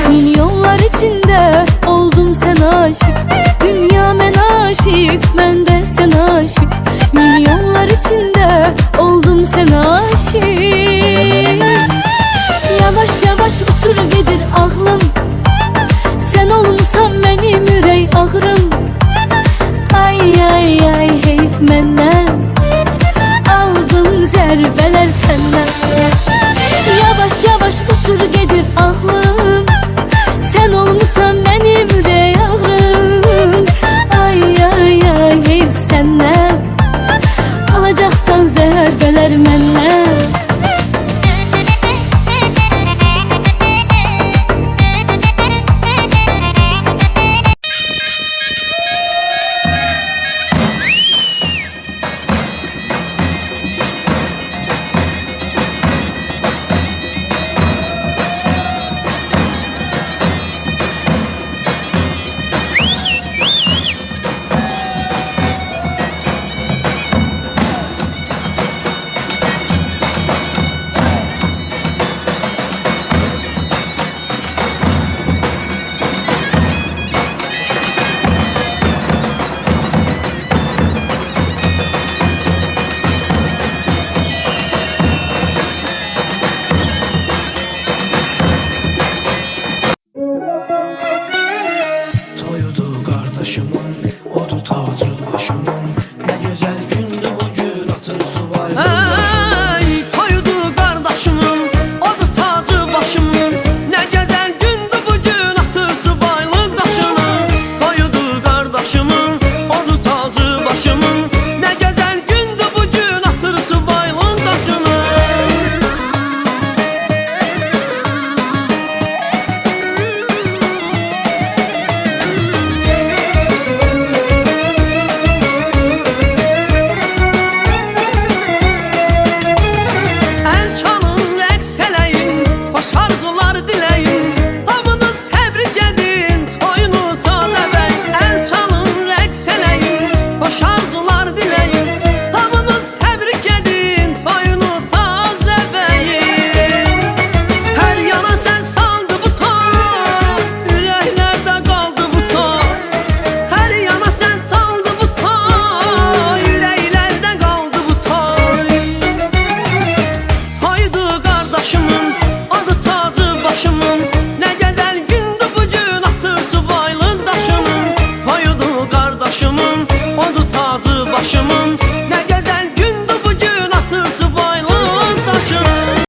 Milyonlar içinde oldum sen aşık. Dünya men aşık, ben de sen aşık. Milyonlar içinde oldum sen aşık. Yavaş yavaş uçur gedir ağlım. Sen olmuşsan benim ürey ağrım. Ay ay ay heyf menden, aldım zərbələr senden. Yavaş yavaş uçur gedir ağlım. Sen olmuşsan benim ürey ağrım. Ay ay ay heyf senden, alacaksan zərbələr menden. Başımın, odu tacı başımın. Ne güzel gündü bugün, atır subaylı daşımın. Ey toydu kardeşimin, odu tacı başımın. Ne güzel gündü bugün, atır subaylı daşımın. Toydu kardeşimin, odu tacı başımın. Ne güzel gündü bugün, atır subaylı daşımın. Başımın, odu tacı başımın.